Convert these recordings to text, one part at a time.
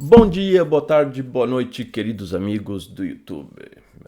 Bom dia, boa tarde, boa noite, queridos amigos do YouTube.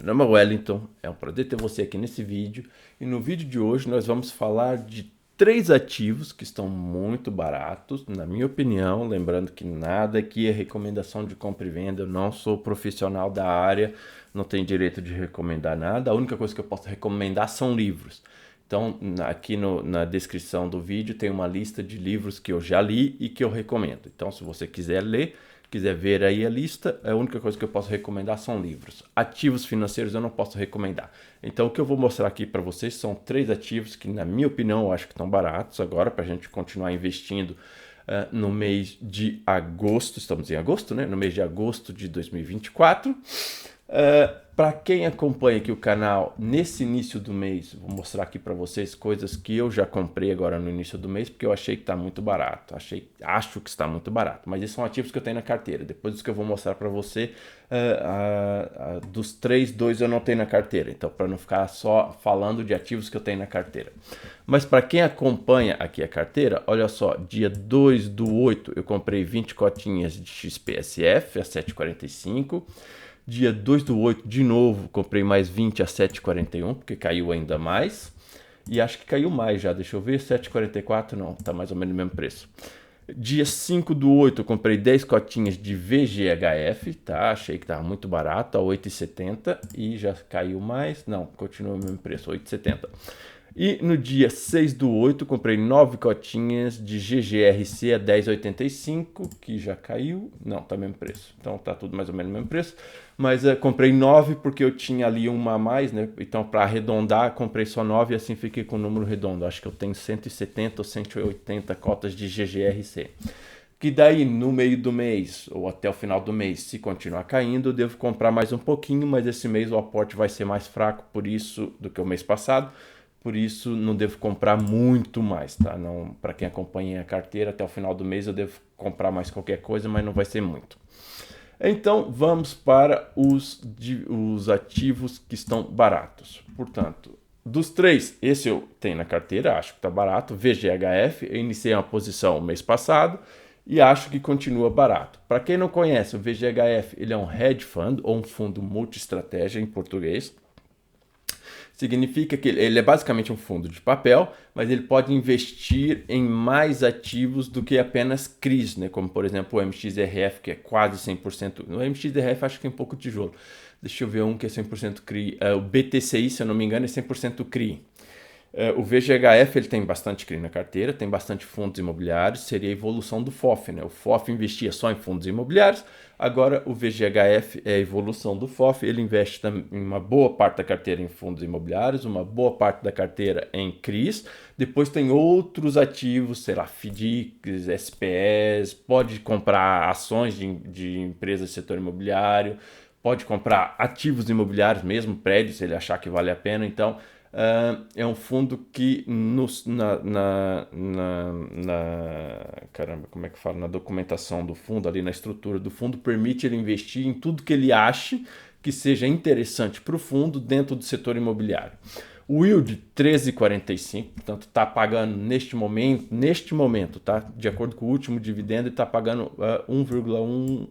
Meu nome é Wellington, é um prazer ter você aqui nesse vídeo. E no vídeo de hoje nós vamos falar de três ativos que estão muito baratos, na minha opinião. Lembrando que nada aqui é recomendação de compra e venda, eu não sou profissional da área, não tenho direito de recomendar nada. A única coisa que eu posso recomendar são livros. Então, aqui na descrição do vídeo tem uma lista de livros que eu já li e que eu recomendo. Então, se você quiser ler, quiser ver aí a lista, a única coisa que eu posso recomendar são livros. Ativos financeiros eu não posso recomendar. Então, o que eu vou mostrar aqui para vocês são três ativos que, na minha opinião, eu acho que estão baratos agora para a gente continuar investindo no mês de agosto. Estamos em agosto, né? No mês de agosto de 2024. Para quem acompanha aqui o canal nesse início do mês, vou mostrar aqui para vocês coisas que eu já comprei agora no início do mês, porque eu achei que está muito barato. Acho que está muito barato, mas esses são ativos que eu tenho na carteira. Depois dos que eu vou mostrar para você, dos três, dois eu não tenho na carteira. Então, para não ficar só falando de ativos que eu tenho na carteira. Mas para quem acompanha aqui a carteira, olha só, dia 2/8 eu comprei 20 cotinhas de XPSF a 7,45. Dia 2/8, de novo, comprei mais 20 a 7,41, porque caiu ainda mais. E acho que caiu mais já, deixa eu ver, 7,44 não, tá mais ou menos o mesmo preço. Dia 5/8, eu comprei 10 cotinhas de VGHF, tá? Achei que tava muito barato, a 8,70 e já caiu mais. Não, continua o mesmo preço, 8,70. E no dia 6/8, comprei 9 cotinhas de GGRC a 10,85, que já caiu. Não, tá mesmo preço. Então tá tudo mais ou menos o mesmo preço. Mas comprei 9 porque eu tinha ali uma a mais, né? Então para arredondar, comprei só 9 e assim fiquei com o número redondo. Acho que eu tenho 170 ou 180 cotas de GGRC. Que daí no meio do mês ou até o final do mês, se continuar caindo, eu devo comprar mais um pouquinho, mas esse mês o aporte vai ser mais fraco por isso do que o mês passado. Por isso não devo comprar muito mais, tá? Não, para quem acompanha a carteira, até o final do mês eu devo comprar mais qualquer coisa, mas não vai ser muito. Então vamos para os ativos que estão baratos. Portanto, dos três, esse eu tenho na carteira, acho que está barato. VGHF, eu iniciei uma posição mês passado e acho que continua barato. Para quem não conhece, o VGHF ele é um hedge fund ou um fundo multi-estratégia em português. Significa que ele é basicamente um fundo de papel, mas ele pode investir em mais ativos do que apenas CRIs, né? Como por exemplo o MXRF, que é quase 100%. No MXRF acho que é um pouco tijolo. Deixa eu ver um que é 100% CRI. O BTCI, se eu não me engano, é 100% CRI. O VGHF ele tem bastante CRI na carteira, tem bastante fundos imobiliários, seria a evolução do FOF, né? O FOF investia só em fundos imobiliários, agora o VGHF é a evolução do FOF, ele investe em uma boa parte da carteira em fundos imobiliários, uma boa parte da carteira em CRIs, depois tem outros ativos, sei lá, FDICs, SPS, pode comprar ações de empresas do setor imobiliário, pode comprar ativos imobiliários mesmo, prédios, se ele achar que vale a pena, então é um fundo que caramba, como é que fala? Na documentação do fundo, ali na estrutura do fundo, permite ele investir em tudo que ele ache que seja interessante para o fundo dentro do setor imobiliário. O yield 13,45, portanto está pagando neste momento, tá? De acordo com o último dividendo, está pagando 1,01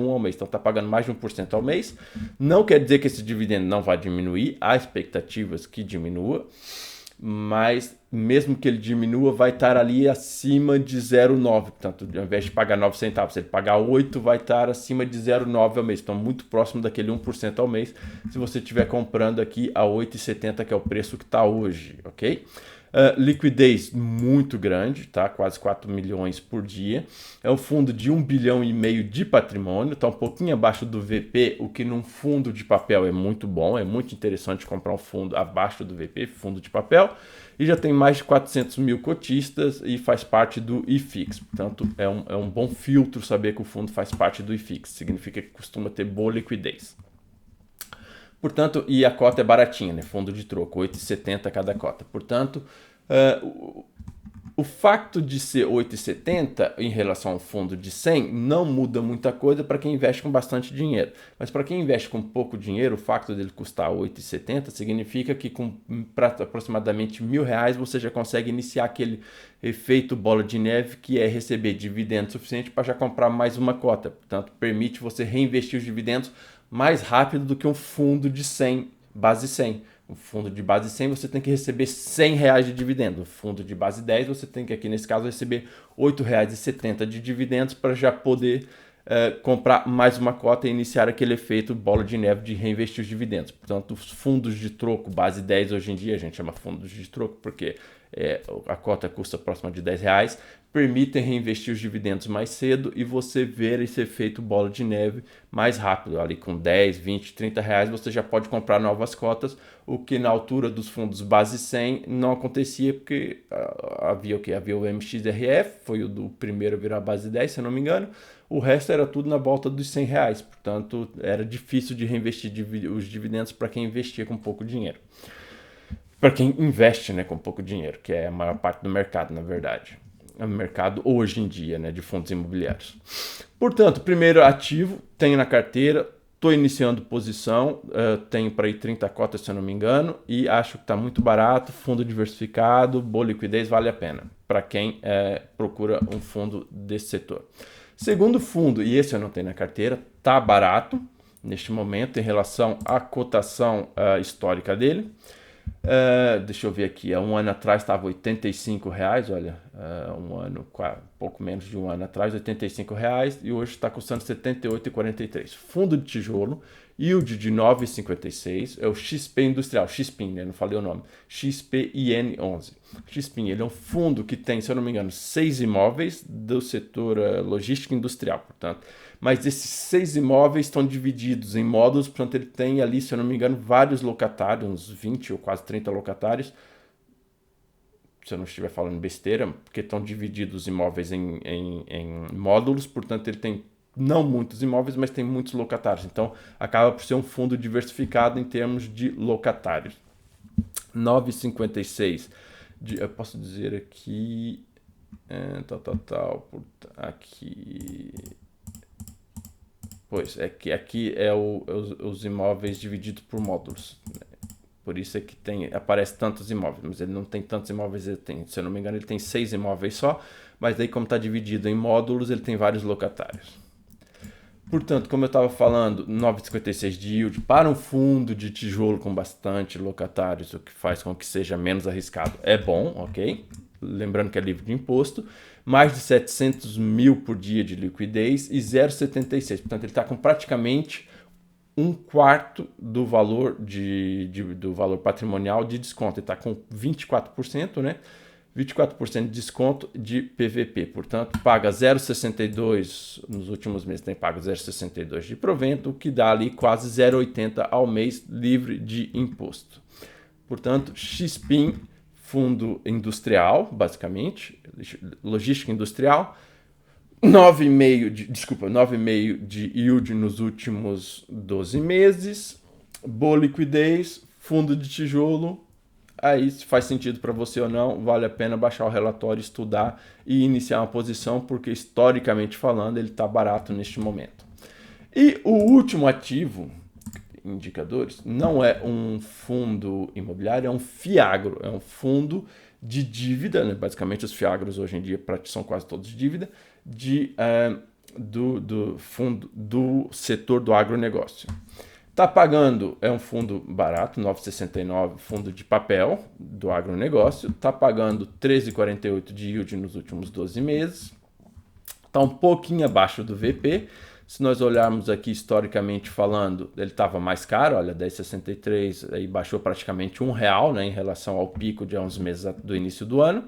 ao mês, então está pagando mais de 1% ao mês. Não quer dizer que esse dividendo não vai diminuir, há expectativas que diminua, mas mesmo que ele diminua, vai estar ali acima de 0,9. Portanto, ao invés de pagar 9 centavos, se ele pagar 8, vai estar acima de 0,9 ao mês. Então, muito próximo daquele 1% ao mês, se você estiver comprando aqui a 8,70, que é o preço que está hoje, ok? Liquidez muito grande, tá? Quase 4 milhões por dia. É um fundo de 1,5 bilhão de patrimônio, tá um pouquinho abaixo do VP, o que num fundo de papel é muito bom, é muito interessante comprar um fundo abaixo do VP, fundo de papel, e já tem mais de 400 mil cotistas e faz parte do IFIX. Portanto, é um bom filtro saber que o fundo faz parte do IFIX, significa que costuma ter boa liquidez. Portanto, e a cota é baratinha, né? Fundo de troco, 8,70 cada cota. Portanto, O facto de ser 8,70 em relação ao fundo de 100 não muda muita coisa para quem investe com bastante dinheiro. Mas para quem investe com pouco dinheiro, o facto dele custar 8,70 significa que com aproximadamente R$ 1.000 você já consegue iniciar aquele efeito bola de neve, que é receber dividendos suficiente para já comprar mais uma cota. Portanto, permite você reinvestir os dividendos mais rápido do que um fundo de 100, base 100. O fundo de base 100 você tem que receber R$ 100 de dividendo. O fundo de base 10 você tem que, aqui nesse caso, receber R$ 8,70 de dividendos para já poder comprar mais uma cota e iniciar aquele efeito bola de neve de reinvestir os dividendos. Portanto, os fundos de troco base 10 hoje em dia, a gente chama fundos de troco porque a cota custa próxima de R$ 10, permitem reinvestir os dividendos mais cedo e você ver esse efeito bola de neve mais rápido. Ali com 10, 20, R$ 30 você já pode comprar novas cotas, o que na altura dos fundos base 100 não acontecia porque havia o que? Havia o MXRF, foi o do primeiro a virar base 10, se eu não me engano. O resto era tudo na volta dos R$ 100, portanto era difícil de reinvestir os dividendos para quem investia com pouco dinheiro. Para quem investe, né, com pouco dinheiro, que é a maior parte do mercado, na verdade. É o mercado hoje em dia, né, de fundos imobiliários. Portanto, primeiro ativo, tenho na carteira, estou iniciando posição, tenho para ir 30 cotas, se eu não me engano, e acho que está muito barato, fundo diversificado, boa liquidez, vale a pena, para quem procura um fundo desse setor. Segundo fundo, e esse eu não tenho na carteira, está barato neste momento em relação à cotação histórica dele. Deixa eu ver aqui, há um ano atrás estava R$ 85, olha, pouco menos de um ano atrás, R$ 85, e hoje está custando R$ 78,43. Fundo de tijolo, yield de 9,56, é o XP Industrial, XPIN, né? Não falei o nome, XPIN11. XPIN, ele é um fundo que tem, se eu não me engano, 6 imóveis do setor logística industrial, portanto. Mas esses 6 imóveis estão divididos em módulos, portanto ele tem ali, se eu não me engano, vários locatários, uns 20 ou quase 30 locatários, se eu não estiver falando besteira, porque estão divididos os imóveis em módulos, portanto ele tem não muitos imóveis, mas tem muitos locatários, então acaba por ser um fundo diversificado em termos de locatários. 9,56, eu posso dizer aqui, aqui... Pois, é que aqui é os imóveis divididos por módulos. Por isso é que aparece tantos imóveis, mas ele não tem tantos imóveis, ele tem, se eu não me engano, ele tem 6 imóveis só, mas daí como está dividido em módulos, ele tem vários locatários. Portanto, como eu estava falando, 9,56 de yield para um fundo de tijolo com bastante locatários, o que faz com que seja menos arriscado, é bom, ok? Lembrando que é livre de imposto, mais de 700 mil por dia de liquidez e 0,76. Portanto, ele está com praticamente um quarto do valor, do valor patrimonial de desconto. Ele está com 24%, né? 24% de desconto de PVP. Portanto, paga 0,62 nos últimos meses, tem pago 0,62 de provento, o que dá ali quase 0,80 ao mês livre de imposto. Portanto, XPIN, fundo industrial, basicamente, logística industrial, 9,5 de yield nos últimos 12 meses, boa liquidez, fundo de tijolo. Aí, se faz sentido para você ou não, vale a pena baixar o relatório, estudar e iniciar uma posição, porque historicamente falando, ele está barato neste momento. E o último ativo, indicadores, não é um fundo imobiliário, é um FIAGRO, é um fundo de dívida, né? Basicamente os FIAGROs hoje em dia são quase todos de dívida, do fundo do setor do agronegócio. Está pagando, é um fundo barato, 9,69, fundo de papel do agronegócio, está pagando 13,48 de yield nos últimos 12 meses, está um pouquinho abaixo do VP. Se nós olharmos aqui historicamente falando, ele estava mais caro, olha, 10,63, aí baixou praticamente R$1, né, em relação ao pico de há uns meses do início do ano.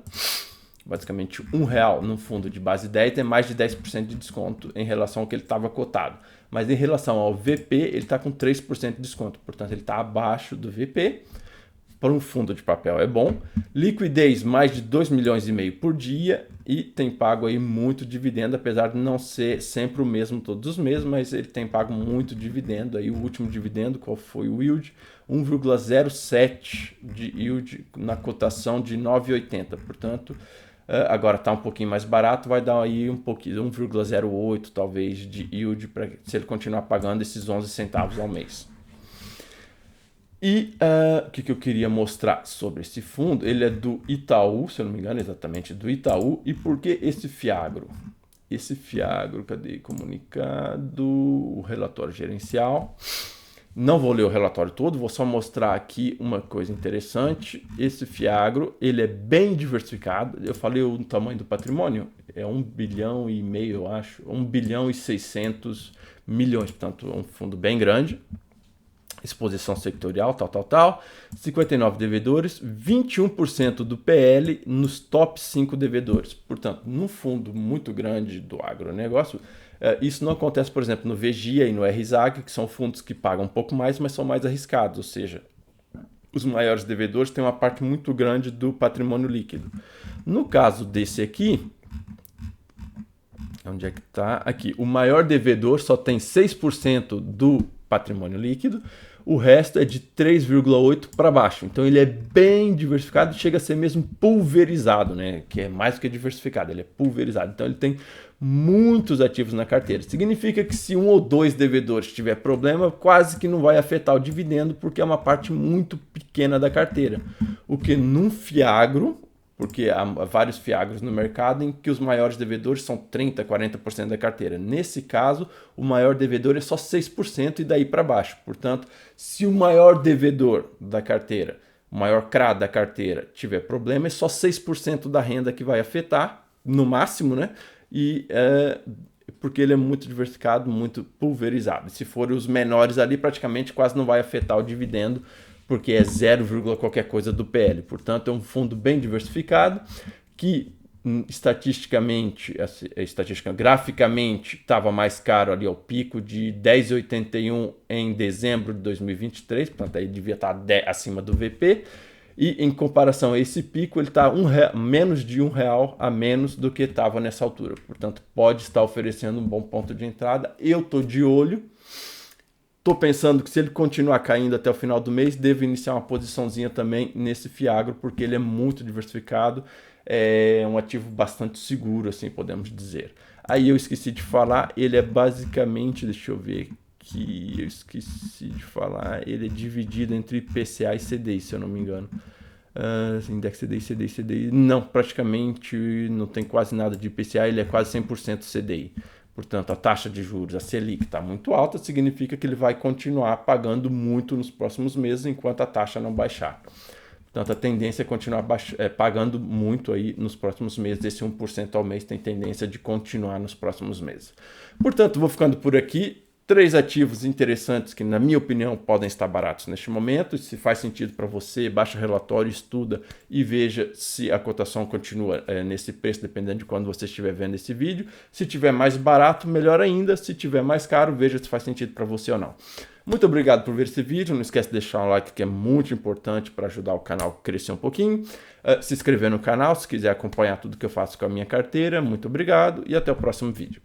Basicamente R$1 no fundo de base 10 é mais de 10% de desconto em relação ao que ele estava cotado. Mas em relação ao VP, ele está com 3% de desconto, portanto ele está abaixo do VP. Para um fundo de papel é bom. Liquidez mais de 2,5 milhões por dia e tem pago aí muito dividendo, apesar de não ser sempre o mesmo todos os meses, mas ele tem pago muito dividendo. Aí o último dividendo, qual foi o yield? 1,07 de yield na cotação de 9,80. Portanto, agora está um pouquinho mais barato, vai dar aí um pouquinho, 1,08 talvez de yield se ele continuar pagando esses 11 centavos ao mês. E o que eu queria mostrar sobre esse fundo? Ele é do Itaú, se eu não me engano, exatamente do Itaú. E por que esse Fiagro? Esse Fiagro, cadê comunicado? O relatório gerencial. Não vou ler o relatório todo, vou só mostrar aqui uma coisa interessante. Esse Fiagro, ele é bem diversificado. Eu falei o tamanho do patrimônio, é 1,5 bilhão, eu acho. 1 bilhão e 600 milhões, portanto, é um fundo bem grande. Exposição sectorial, tal. 59 devedores, 21% do PL nos top 5 devedores. Portanto, num fundo muito grande do agronegócio, isso não acontece, por exemplo, no VGIA e no RZAG, que são fundos que pagam um pouco mais, mas são mais arriscados. Ou seja, os maiores devedores têm uma parte muito grande do patrimônio líquido. No caso desse aqui, onde é que está? Aqui, o maior devedor só tem 6% do patrimônio líquido, o resto é de 3,8 para baixo. Então ele é bem diversificado, chega a ser mesmo pulverizado, né? Que é mais do que diversificado, ele é pulverizado. Então ele tem muitos ativos na carteira. Significa que se um ou dois devedores tiver problema, quase que não vai afetar o dividendo, porque é uma parte muito pequena da carteira. O que num Fiagro, porque há vários Fiagros no mercado em que os maiores devedores são 30%, 40% da carteira. Nesse caso, o maior devedor é só 6% e daí para baixo. Portanto, se o maior devedor da carteira, o maior CRA da carteira tiver problema, é só 6% da renda que vai afetar, no máximo, né? E porque ele é muito diversificado, muito pulverizado. Se forem os menores ali, praticamente quase não vai afetar o dividendo, porque é 0, qualquer coisa do PL. Portanto, é um fundo bem diversificado que graficamente estava mais caro ali ao pico de 10,81 em dezembro de 2023, portanto aí devia estar acima do VP. E em comparação a esse pico, ele está menos de R$1 a menos do que estava nessa altura. Portanto, pode estar oferecendo um bom ponto de entrada. Eu estou de olho. Estou pensando que se ele continuar caindo até o final do mês, devo iniciar uma posiçãozinha também nesse Fiagro, porque ele é muito diversificado, é um ativo bastante seguro, assim podemos dizer. Aí eu esqueci de falar, ele é basicamente, deixa eu ver aqui, eu esqueci de falar, ele é dividido entre IPCA e CDI, se eu não me engano. Index CDI, não, praticamente não tem quase nada de IPCA, ele é quase 100% CDI. Portanto, a taxa de juros, a Selic, está muito alta, significa que ele vai continuar pagando muito nos próximos meses, enquanto a taxa não baixar. Portanto, a tendência é continuar pagando muito aí nos próximos meses. Esse 1% ao mês tem tendência de continuar nos próximos meses. Portanto, vou ficando por aqui. 3 ativos interessantes que, na minha opinião, podem estar baratos neste momento. Se faz sentido para você, baixa o relatório, estuda e veja se a cotação continua nesse preço, dependendo de quando você estiver vendo esse vídeo. Se tiver mais barato, melhor ainda. Se tiver mais caro, veja se faz sentido para você ou não. Muito obrigado por ver esse vídeo. Não esquece de deixar um like, que é muito importante para ajudar o canal a crescer um pouquinho. Se inscrever no canal se quiser acompanhar tudo que eu faço com a minha carteira. Muito obrigado e até o próximo vídeo.